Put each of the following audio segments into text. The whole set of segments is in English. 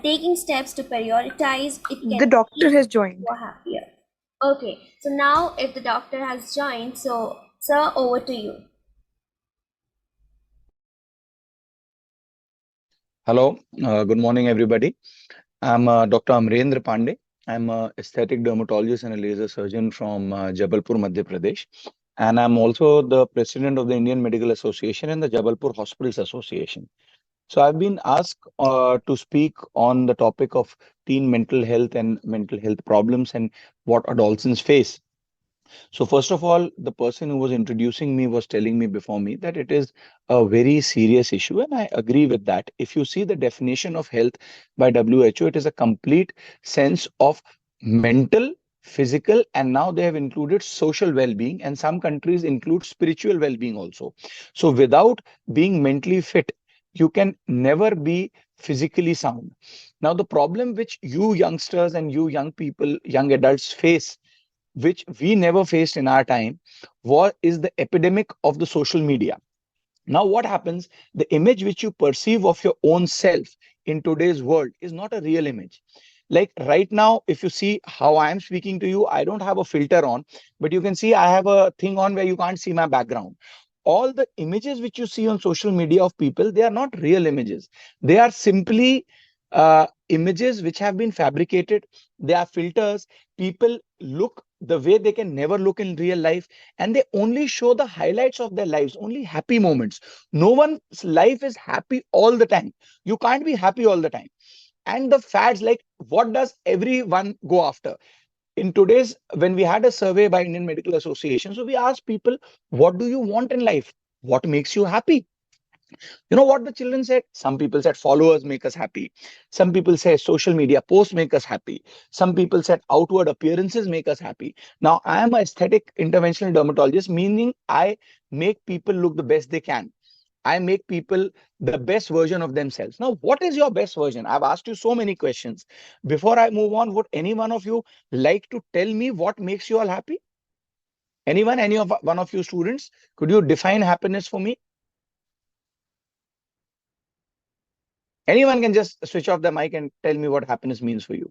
taking steps to prioritize, it can The doctor has joined. you happier. Okay, so now if the doctor has joined, so sir, over to you. Hello, good morning, everybody. I'm Dr. Amarendra Pandey. I'm an aesthetic dermatologist and a laser surgeon from Jabalpur, Madhya Pradesh. And I'm also the president of the Indian Medical Association and the Jabalpur Hospitals Association. So I've been asked to speak on the topic of teen mental health and mental health problems and what adolescents face. So first of all, the person who was introducing me was telling me before me that it is a very serious issue, and I agree with that. If you see the definition of health by WHO, it is a complete sense of mental, physical, and now they have included social well-being, and some countries include spiritual well-being also. So without being mentally fit, you can never be physically sound. Now, the problem which you youngsters and you young people, young adults face, which we never faced in our time, what is the epidemic of the social media. Now, what happens? The image which you perceive of your own self in today's world is not a real image. Like right now, if you see how I am speaking to you, I don't have a filter on, but you can see I have a thing on where you can't see my background. All the images which you see on social media of people, they are not real images. They are simply images which have been fabricated. They are filters. People look the way they can never look in real life, and they only show the highlights of their lives, only happy moments. No one's life is happy all the time. You can't be happy all the time. And the fads, like what does everyone go after? In today's, when we had a survey by Indian Medical Association, so we asked people, what do you want in life? What makes you happy? You know what the children said? Some people said followers make us happy. Some people say social media posts make us happy. Some people said outward appearances make us happy. Now, I am an aesthetic interventional dermatologist, meaning I make people look the best they can. I make people the best version of themselves. Now, what is your best version? I've asked you so many questions. Before I move on, would any one of you like to tell me what makes you all happy? Anyone, any of one of you students, could you define happiness for me? Anyone can just switch off the mic and tell me what happiness means for you.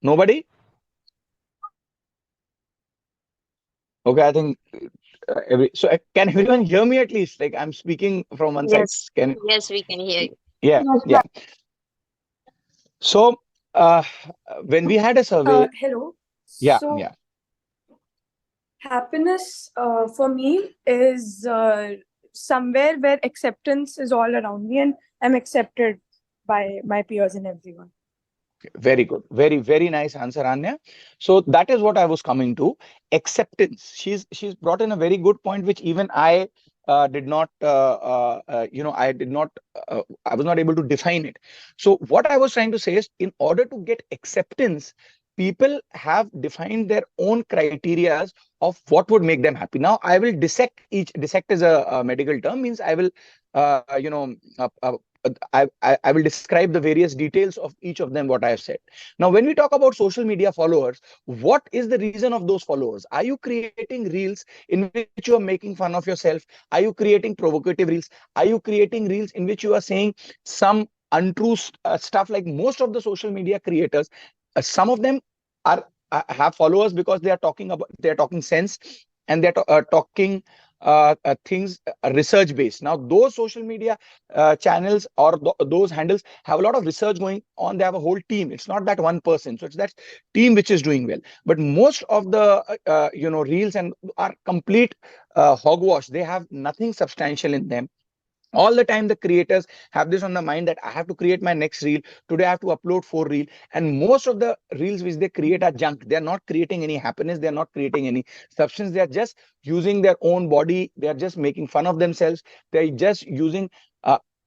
Nobody? Okay, I think can everyone hear me at least? Like I'm speaking from one side. Yes, Can yes, we can hear you. yeah, yeah. So uh, when we had a survey, Hello. yeah, So yeah. happiness for me is somewhere where acceptance is all around me and I'm accepted by my peers and everyone. Very good. Very, very nice answer, Anya. So that is what I was coming to. Acceptance. She's brought in a very good point, which even I did not, I did not, I was not able to define it. So what I was trying to say is, in order to get acceptance, people have defined their own criterias of what would make them happy. Now, I will dissect each. Dissect is a medical term, means I will, I will describe the various details of each of them, what I have said. Now, when we talk about social media followers, what is the reason of those followers? Are you creating reels in which you are making fun of yourself? Are you creating provocative reels? Are you creating reels in which you are saying some untrue stuff? Like most of the social media creators, some of them are have followers because they are talking about, they are talking sense, and they're talking things research based. Now those social media channels or those handles have a lot of research going on. They have a whole team. It's not that one person. So it's that team which is doing well. But most of the reels and are complete hogwash. They have nothing substantial in them. All the time the creators have this on the mind that I have to create my next reel today. I have to upload 4 reel, and most of the reels which they create are junk. They are not creating any happiness. They are not creating any substance. They are just using their own body. They are just making fun of themselves. They're just using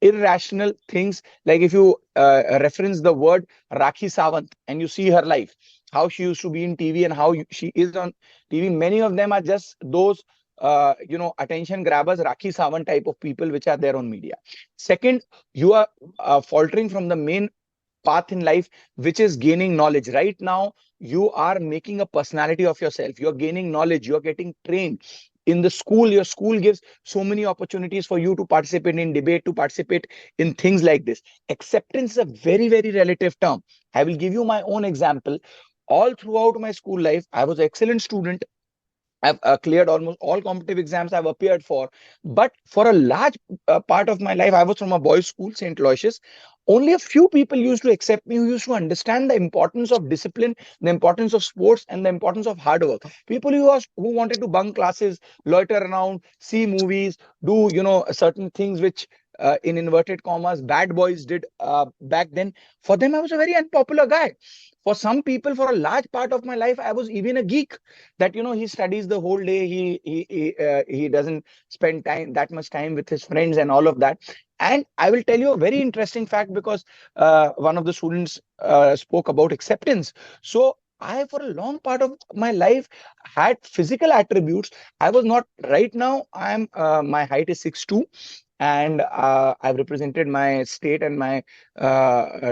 irrational things. Like if you reference the word Rakhi Sawant and you see her life, how she used to be in TV and how she is on TV, many of them are just those attention grabbers, Rakhi Sawant type of people which are there on media. Second, you are faltering from the main path in life, which is gaining knowledge. Right now, you are making a personality of yourself. You're gaining knowledge. You're getting trained in the school, your school gives so many opportunities for you to participate in debate, to participate in things like this. Acceptance is a very, very relative term. I will give you my own example. All throughout my school life, I was an excellent student. I've cleared almost all competitive exams I've appeared for. But for a large part of my life, I was from a boys' school, St. Aloysius. Only a few people used to accept me, who used to understand the importance of discipline, the importance of sports, and the importance of hard work. People who wanted to bunk classes, loiter around, see movies, do certain things which, in inverted commas, bad boys did back then. For them, I was a very unpopular guy. For some people, for a large part of my life, I was even a geek. That he studies the whole day. He doesn't spend time that much time with his friends and all of that. And I will tell you a very interesting fact, because one of the students spoke about acceptance. So I, for a long part of my life, had physical attributes. I was not. Right now, I'm my height is 6'2", and I've represented my state and my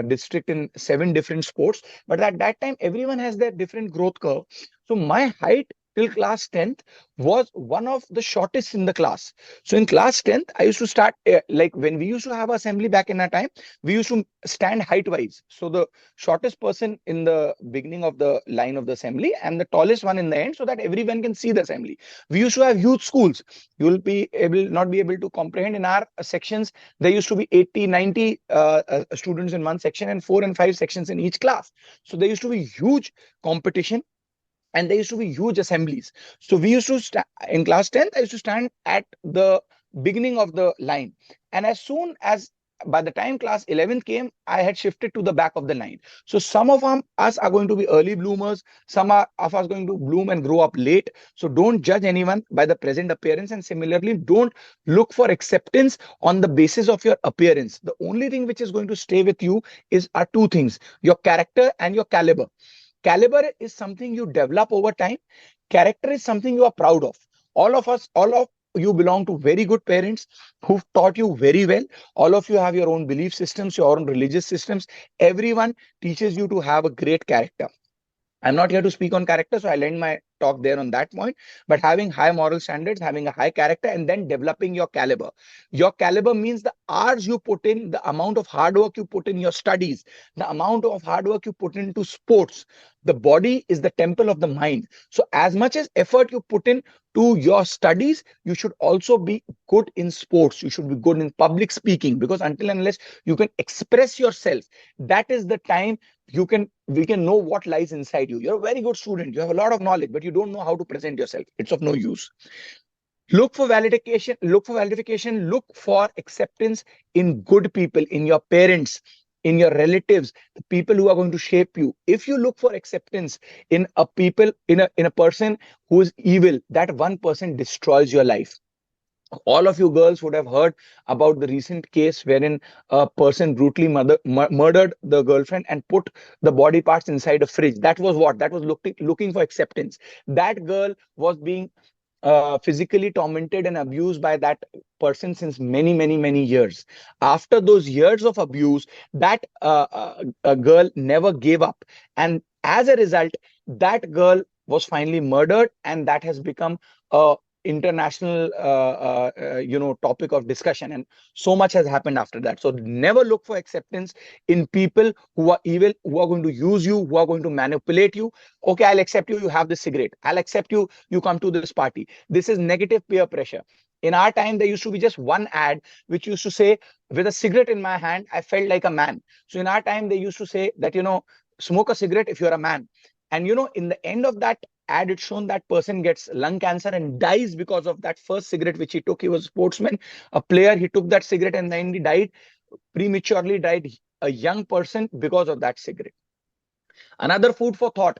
district in 7 different sports. But at that time, everyone has their different growth curve. So my height till class 10th was one of the shortest in the class. So in class 10th, I used to start, like when we used to have assembly back in our time, we used to stand height wise. So the shortest person in the beginning of the line of the assembly, and the tallest one in the end, so that everyone can see the assembly. We used to have youth schools. You will be able not be able to comprehend. In our sections, there used to be 80, 90 students in one section, and 4 and 5 sections in each class. So there used to be huge competition, and there used to be huge assemblies. So we used to in class 10th, I used to stand at the beginning of the line. And as soon as, by the time class 11th came, I had shifted to the back of the line. So some of us are going to be early bloomers. Some of us going to bloom and grow up late. So don't judge anyone by the present appearance. And similarly, don't look for acceptance on the basis of your appearance. The only thing which is going to stay with you are two things: your character and your caliber. Caliber is something you develop over time. Character is something you are proud of. All of you belong to very good parents who've taught you very well. All of you have your own belief systems, your own religious systems. Everyone teaches you to have a great character. I'm not here to speak on character, so I'll end my talk there on that point. But having high moral standards, having a high character, and then developing your caliber. Your caliber means the hours you put in, the amount of hard work you put in your studies, the amount of hard work you put into sports. The body is the temple of the mind. So as much as effort you put in to your studies, you should also be good in sports. You should be good in public speaking, because until and unless you can express yourself, that is the time we can know what lies inside you. You're a very good student, you have a lot of knowledge, but you don't know how to present yourself. It's of no use. Look for acceptance in good people, in your parents, in your relatives, the people who are going to shape you. If you look for acceptance in a person who is evil, that one person destroys your life. All of you girls would have heard about the recent case wherein a person brutally murdered the girlfriend and put the body parts inside a fridge. That was what? That was looking for acceptance. That girl was being physically tormented and abused by that person since many, many, many years. After those years of abuse, that girl never gave up. And as a result, that girl was finally murdered, and that has become a international topic of discussion, and so much has happened after that. So never look for acceptance in people who are evil, who are going to use you, who are going to manipulate you. Okay, I'll accept you have this cigarette, I'll accept you come to this party. This is negative peer pressure. In our time, there used to be just one ad which used to say, with a cigarette in my hand, I felt like a man. So in our time, they used to say that, smoke a cigarette if you're a man. And in the end of that ad, it's shown that person gets lung cancer and dies because of that first cigarette which he took. He was a sportsman, a player. He took that cigarette and then he died, prematurely died, a young person, because of that cigarette. Another food for thought.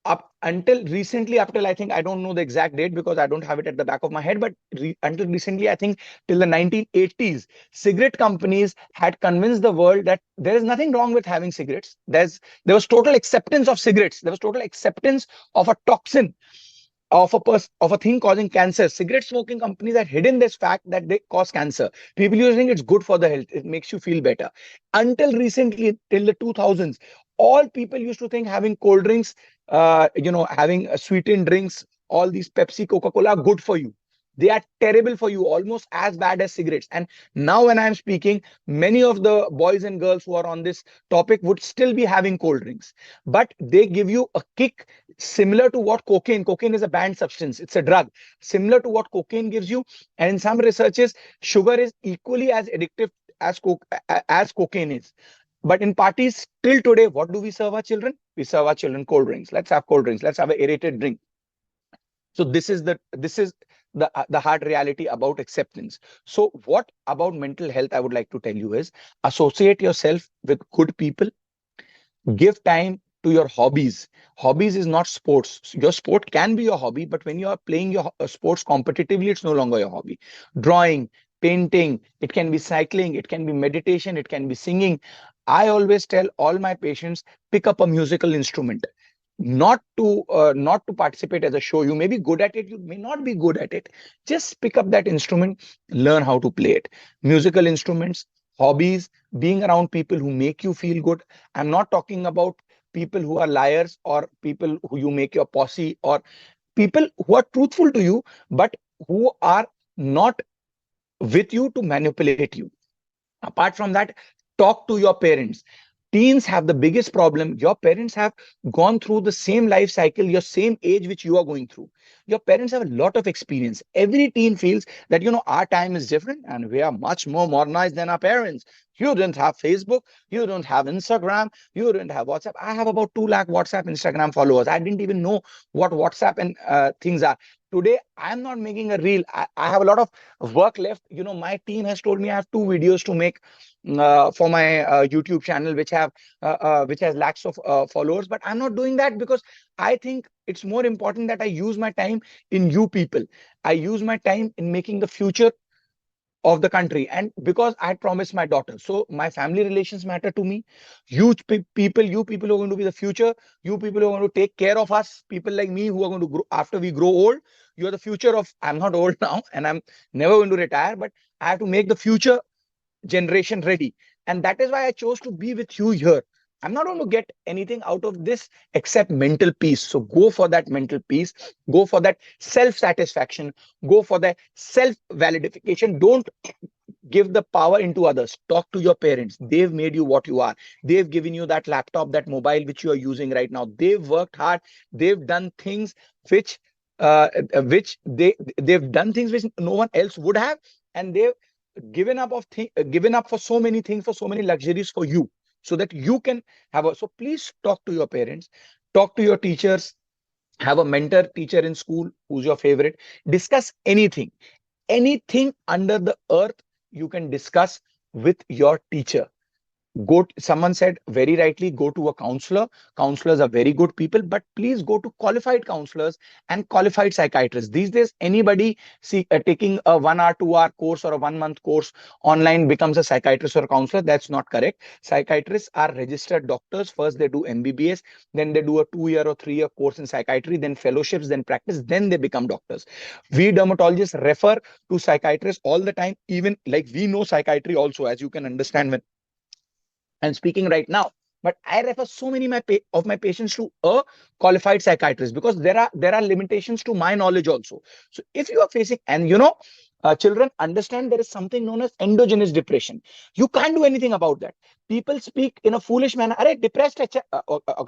Up until recently, up till I think, I don't know the exact date because I don't have it at the back of my head, but until recently, I think till the 1980s, cigarette companies had convinced the world that there is nothing wrong with having cigarettes. There was total acceptance of cigarettes. There was total acceptance of a toxin, of a thing causing cancer. Cigarette smoking companies had hidden this fact that they cause cancer. People using it's good for the health. It makes you feel better. Until recently, till the 2000s, all people used to think having cold drinks, having sweetened drinks, all these Pepsi, Coca-Cola are good for you. They are terrible for you, almost as bad as cigarettes. And now when I'm speaking, many of the boys and girls who are on this topic would still be having cold drinks, but they give you a kick similar to what cocaine is a banned substance, it's a drug, similar to what cocaine gives you. And in some researches, sugar is equally as addictive as as cocaine is. But in parties till today, what do we serve our children? We serve our children cold drinks. Let's have cold drinks, let's have an aerated drink. So this is the hard reality about acceptance. So what about mental health I would like to tell you is, associate yourself with good people, give time to your hobbies. Hobbies is not sports. Your sport can be your hobby, but when you are playing your sports competitively, it's no longer your hobby. Drawing, painting, it can be cycling, it can be meditation, it can be singing. I always tell all my patients, pick up a musical instrument, not to participate as a show. You may be good at it, you may not be good at it. Just pick up that instrument, learn how to play it. Musical instruments, hobbies, being around people who make you feel good. I'm not talking about people who are liars or people who you make your posse, or people who are truthful to you but who are not with you to manipulate you. Apart from that, talk to your parents. Teens have the biggest problem. Your parents have gone through the same life cycle, your same age which you are going through. Your parents have a lot of experience. Every teen feels that, our time is different and we are much more modernized than our parents. You didn't have Facebook, you don't have Instagram, you didn't have WhatsApp. I have about 2 lakh WhatsApp, Instagram followers. I didn't even know what WhatsApp and things are. Today, I'm not making a reel. I have a lot of work left. My team has told me I have 2 videos to make for my YouTube channel, which has lakhs of followers. But I'm not doing that because I think it's more important that I use my time in you people. I use my time in making the future of the country, and because I had promised my daughter, so my family relations matter to me. You people who are going to be the future, you people who are going to take care of us, people like me who are going to grow after we grow old. You are the future of, I'm not old now and I'm never going to retire, but I have to make the future generation ready. And that is why I chose to be with you here. I'm not going to get anything out of this except mental peace. So go for that mental peace, go for that self satisfaction, go for that self validification. Don't give the power into others. Talk to your parents. They've made you what you are. They've given you that laptop, that mobile which you are using right now. They've worked hard. They've done things which they've done things which no one else would have, and they've given up for so many things, for so many luxuries for you, so that you can have a. So please talk to your parents, talk to your teachers, have a mentor teacher in school who's your favorite. Discuss anything under the earth you can discuss with your teacher. Someone said very rightly, go to a counselor. Counselors are very good people, but please go to qualified counselors and qualified psychiatrists. These days, anybody taking a 1 hour 2 hour course or a 1 month course online becomes a psychiatrist or a counselor. That's not correct. Psychiatrists are registered doctors. First they do MBBS, then they do a 2 year or 3 year course in psychiatry, then fellowships, then practice, then they become doctors. We dermatologists refer to psychiatrists all the time. Even like we know psychiatry also, as you can understand when I'm speaking right now. But I refer so many of my patients to a qualified psychiatrist, because there are limitations to my knowledge also. So if you are facing, and children, understand there is something known as endogenous depression. You can't do anything about that. People speak in a foolish manner. Are depressed? Okay,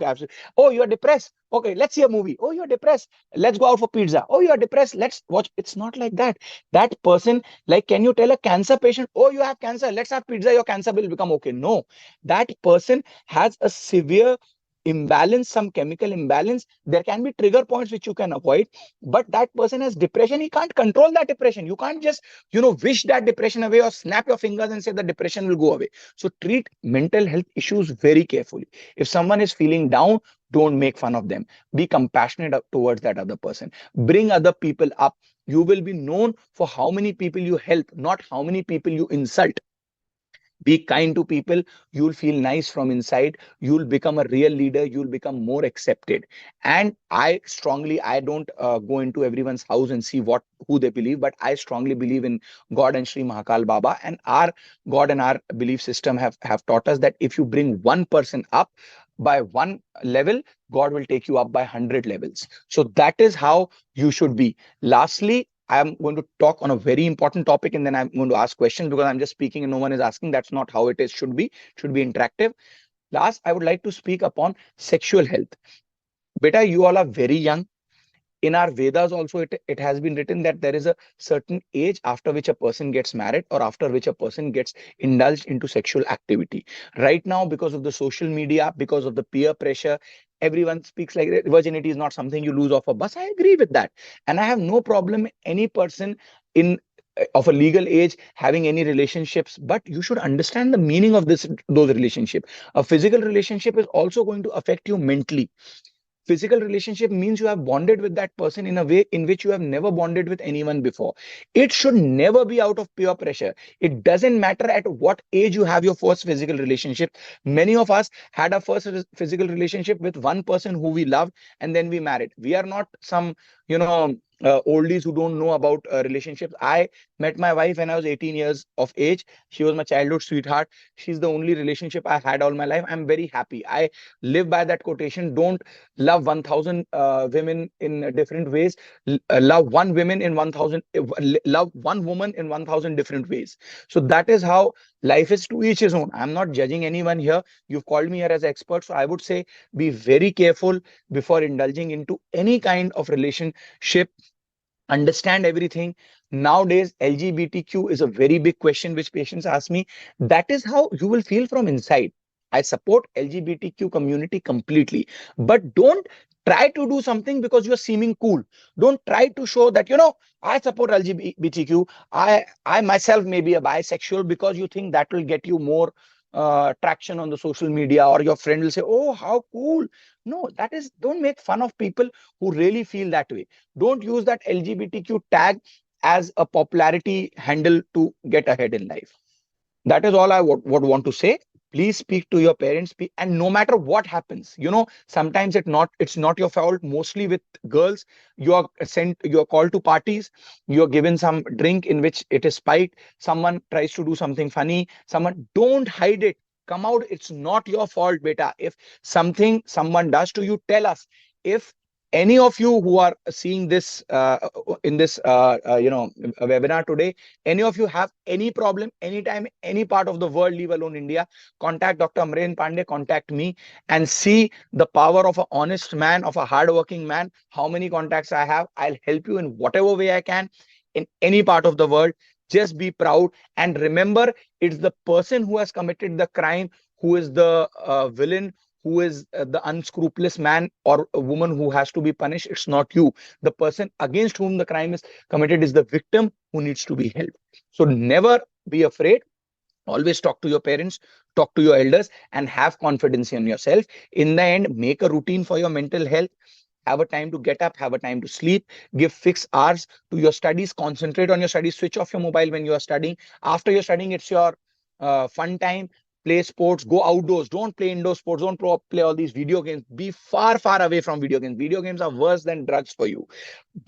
absolutely. Oh, you are depressed. Okay, let's see a movie. Oh, you are depressed. Let's go out for pizza. Oh, you are depressed. Let's watch. It's not like that. That person, like, can you tell a cancer patient, oh, you have cancer, let's have pizza, your cancer will become okay? No, that person has a severe imbalance, some chemical imbalance. There can be trigger points which you can avoid, but that person has depression. He can't control that depression. You can't just wish that depression away or snap your fingers and say the depression will go away. So treat mental health issues very carefully. If someone is feeling down, don't make fun of them. Be compassionate towards that other person. Bring other people up. You will be known for how many people you help, not how many people you insult. Be kind to people. You'll feel nice from inside. You'll become a real leader. You'll become more accepted. And I don't go into everyone's house and see who they believe, but I strongly believe in God and Sri Mahakal Baba. And our God and our belief system have taught us that if you bring one person up by one level, God will take you up by 100 levels. So that is how you should be. Lastly, I'm going to talk on a very important topic, and then I'm going to ask questions because I'm just speaking and no one is asking. That's not how it is. Should be. Should be interactive. Last, I would like to speak upon sexual health. Beta, you all are very young. In our Vedas also, it has been written that there is a certain age after which a person gets married or after which a person gets indulged into sexual activity. Right now, because of the social media, because of the peer pressure, everyone speaks like virginity is not something you lose off a bus. I agree with that. And I have no problem any person in of a legal age having any relationships, but you should understand the meaning of those relationships. A physical relationship is also going to affect you mentally. Physical relationship means you have bonded with that person in a way in which you have never bonded with anyone before. It should never be out of pure pressure. It doesn't matter at what age you have your first physical relationship. Many of us had our first physical relationship with one person who we loved, and then we married. We are not some, oldies who don't know about relationships. I met my wife when I was 18 years of age. She was my childhood sweetheart. She's the only relationship I had all my life. I'm very happy. I live by that quotation. Don't love 1000 women in different ways. Love one woman in 1000, love one woman in 1000 different ways. So that is how life is, to each his own. I'm not judging anyone here. You've called me here as expert, so I would say be very careful before indulging into any kind of relationship. Understand everything. Nowadays, LGBTQ is a very big question which patients ask me. That is how you will feel from inside. I support LGBTQ community completely, but don't try to do something because you're seeming cool. Don't try to show that, I support LGBTQ. I myself may be a bisexual, because you think that will get you more traction on the social media, or your friend will say, oh, how cool. No, don't make fun of people who really feel that way. Don't use that LGBTQ tag as a popularity handle to get ahead in life. That is all I would want to say. Please speak to your parents, and no matter what happens, sometimes it's not your fault. Mostly with girls, you're called to parties, you're given some drink in which it is spiked. Someone tries to do something funny. Don't hide it. Come out. It's not your fault, beta. If someone does to you, tell us. If any of you who are seeing this in this webinar today, any of you have any problem anytime, any part of the world, leave alone India, contact Dr. Amarendra Pandey, contact me, and see the power of an honest man, of a hardworking man. How many contacts I have? I'll help you in whatever way I can in any part of the world. Just be proud and remember, it's the person who has committed the crime who is the villain, who is the unscrupulous man or a woman who has to be punished. It's not you. The person against whom the crime is committed is the victim who needs to be helped. So never be afraid. Always talk to your parents, talk to your elders, and have confidence in yourself. In the end, make a routine for your mental health. Have a time to get up, have a time to sleep, give fixed hours to your studies, concentrate on your studies, switch off your mobile when you are studying. After you're studying, it's your fun time. Play sports, go outdoors, don't play indoor sports, don't play all these video games. Be far, far away from video games. Video games are worse than drugs for you.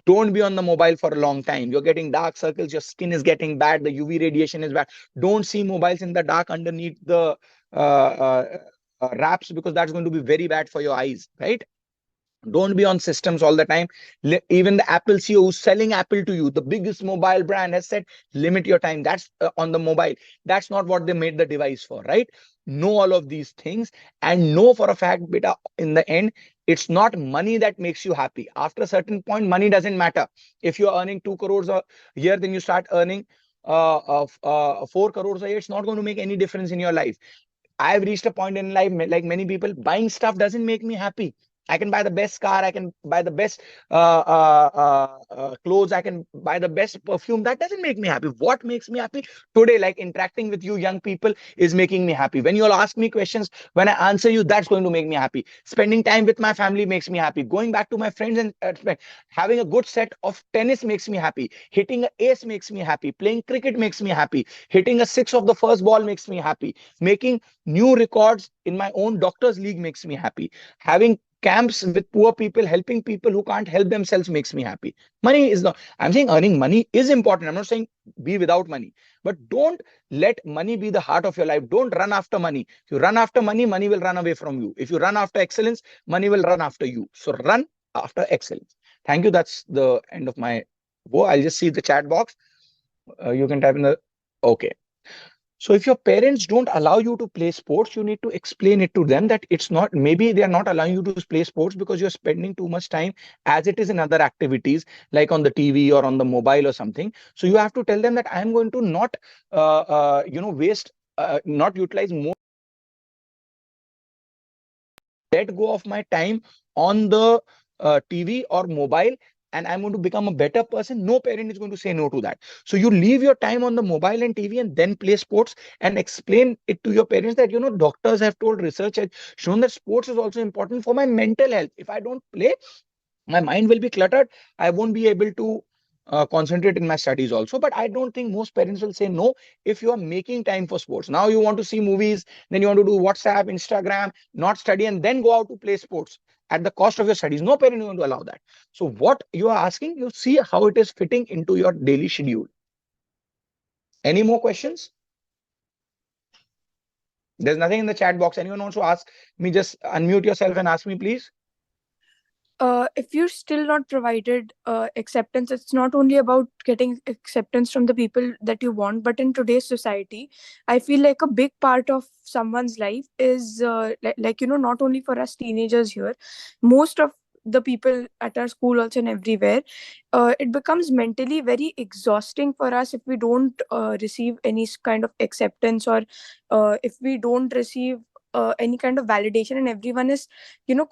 Don't be on the mobile for a long time. You're getting dark circles, your skin is getting bad, the UV radiation is bad. Don't see mobiles in the dark underneath the wraps, because that's going to be very bad for your eyes, right? Don't be on systems all the time. Even the Apple CEO who's selling Apple to you, the biggest mobile brand, has said limit your time. That's on the mobile. That's not what they made the device for, right? Know all of these things, and know for a fact, beta, in the end, it's not money that makes you happy. After a certain point, money doesn't matter. If you're earning 2 crores a year, then you start earning 4 crores a year. It's not going to make any difference in your life. I've reached a point in life, like many people, buying stuff doesn't make me happy. I can buy the best car, I can buy the best clothes, I can buy the best perfume. That doesn't make me happy. What makes me happy today, like interacting with you young people, is making me happy. When you all ask me questions, when I answer you, that's going to make me happy. Spending time with my family makes me happy. Going back to my friends and having a good set of tennis makes me happy. Hitting an ace makes me happy. Playing cricket makes me happy. Hitting a six of the first ball makes me happy. Making new records in my own doctor's league makes me happy. Having camps with poor people, helping people who can't help themselves, makes me happy. Money is not, I'm saying earning money is important. I'm not saying be without money, but don't let money be the heart of your life. Don't run after money. If you run after money, money will run away from you. If you run after excellence, money will run after you. So run after excellence. Thank you. That's the end of my I'll just see the chat box. You can type in the, okay. So if your parents don't allow you to play sports, you need to explain it to them that it's not, maybe they are not allowing you to play sports because you're spending too much time as it is in other activities, like on the TV or on the mobile or something. So you have to tell them that I'm going to not, waste, not utilize more, let go of my time on the TV or mobile, and I'm going to become a better person. No parent is going to say no to that. So you leave your time on the mobile and TV and then play sports, and explain it to your parents that, doctors have told, research has shown that sports is also important for my mental health. If I don't play, my mind will be cluttered. I won't be able to concentrate in my studies also. But I don't think most parents will say no if you are making time for sports. Now you want to see movies, then you want to do WhatsApp, Instagram, not study, and then go out to play sports at the cost of your studies. No parent is going to allow that. So what you are asking, you see how it is fitting into your daily schedule. Any more questions? There's nothing in the chat box. Anyone wants to ask me, just unmute yourself and ask me, please. If you're still not provided acceptance, it's not only about getting acceptance from the people that you want, but in today's society, I feel like a big part of someone's life is not only for us teenagers here, most of the people at our school also and everywhere, it becomes mentally very exhausting for us if we don't receive any kind of acceptance, or if we don't receive any kind of validation, and everyone is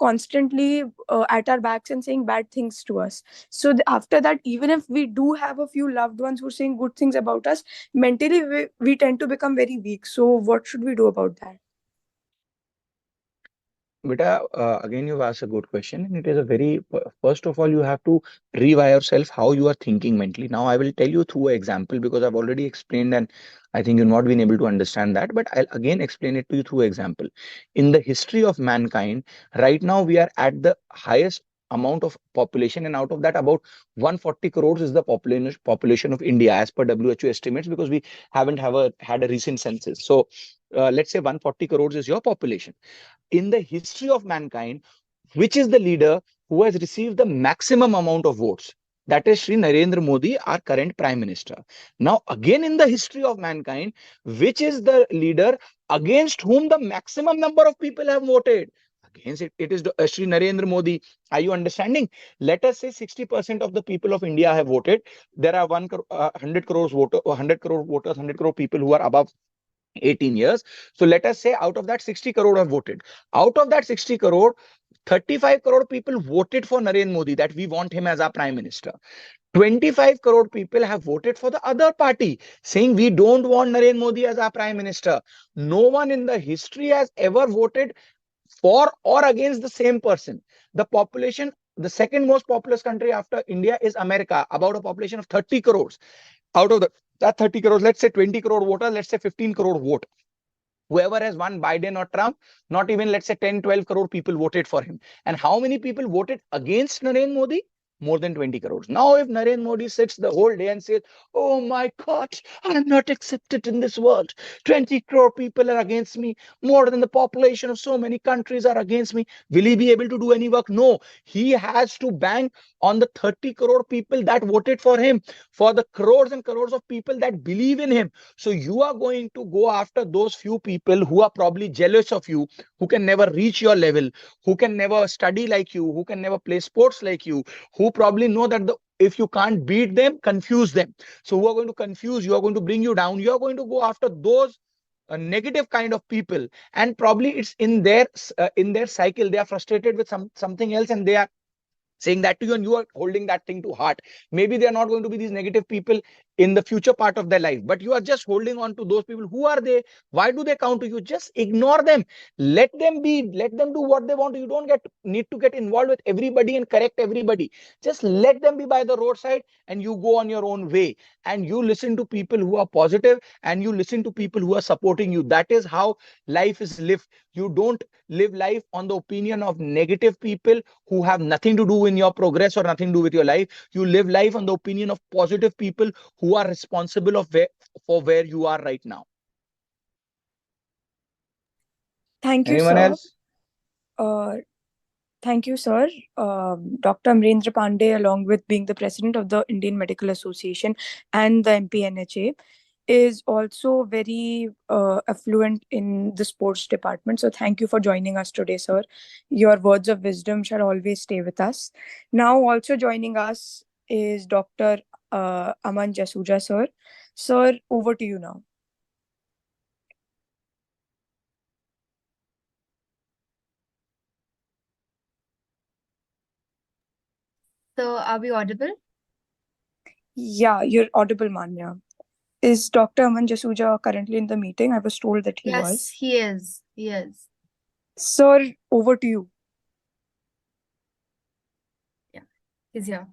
constantly at our backs and saying bad things to us. So after that, even if we do have a few loved ones who are saying good things about us, mentally we tend to become very weak. So what should we do about that? Beta, again, you've asked a good question, and it is a very, first of all, you have to rewire yourself how you are thinking mentally. Now, I will tell you through an example because I've already explained, and I think you've not been able to understand that, but I'll again explain it to you through example. In the history of mankind, right now, we are at the highest amount of population, and out of that, about 140 crores is the population of India as per WHO estimates, because we haven't had a recent census. So, let's say 140 crores is your population. In the history of mankind, which is the leader who has received the maximum amount of votes? That is Sri Narendra Modi, our current Prime Minister. Now, again, in the history of mankind, which is the leader against whom the maximum number of people have voted? Against it, it is Sri Narendra Modi. Are you understanding? Let us say 60% of the people of India have voted. There are 100 crores voters, 100 crore voters, 100 crore people who are above 18 years. So let us say out of that 60 crore have voted. Out of that 60 crore, 35 crore people voted for Narendra Modi, that we want him as our prime minister. 25 crore people have voted for the other party, saying we don't want Narendra Modi as our prime minister. No one in the history has ever voted for or against the same person. The population, the second most populous country after India is America, about a population of 30 crores. Out of that 30 crores, let's say 20 crore voters, let's say 15 crore vote. Whoever has won, Biden or Trump, not even, let's say, 10, 12 crore people voted for him. And how many people voted against Narendra Modi? More than 20 crores. Now, if Narendra Modi sits the whole day and says, oh my God, I'm not accepted in this world. 20 crore people are against me. More than the population of so many countries are against me. Will he be able to do any work? No. He has to bank on the 30 crore people that voted for him, for the crores and crores of people that believe in him. So you are going to go after those few people who are probably jealous of you, who can never reach your level, who can never study like you, who can never play sports like you, who probably know that if you can't beat them, confuse them. So who are going to confuse you, are going to bring you down. You are going to go after those negative kind of people, and probably it's in their cycle. They are frustrated with something else, and they are saying that to you, and you are holding that thing to heart. Maybe they are not going to be these negative people in the future part of their life, but you are just holding on to those people. Who are they? Why do they count to you? Just ignore them. Let them be. Let them do what they want. You don't need to get involved with everybody and correct everybody. Just let them be by the roadside, and you go on your own way, and you listen to people who are positive, and you listen to people who are supporting you. That is how life is lived. You don't live life on the opinion of negative people who have nothing to do in your progress or nothing to do with your life. You live life on the opinion of positive people who are responsible for where you are right now. Thank you, Anyone sir. else? uh, Thank you, sir. Dr. Amarendra Pandey, along with being the president of the Indian Medical Association and the MPNHA, is also very affluent in the sports department. So thank you for joining us today, sir. Your words of wisdom shall always stay with us. Now, also joining us is Dr. Aman Jasuja, sir. Sir, over to you now. So, are we audible? Yeah, you're audible, Manya. Is Dr. Aman Jasuja currently in the meeting? I was told that he Yes, was. he is. He is. Sir, over to you. Yeah, he's here.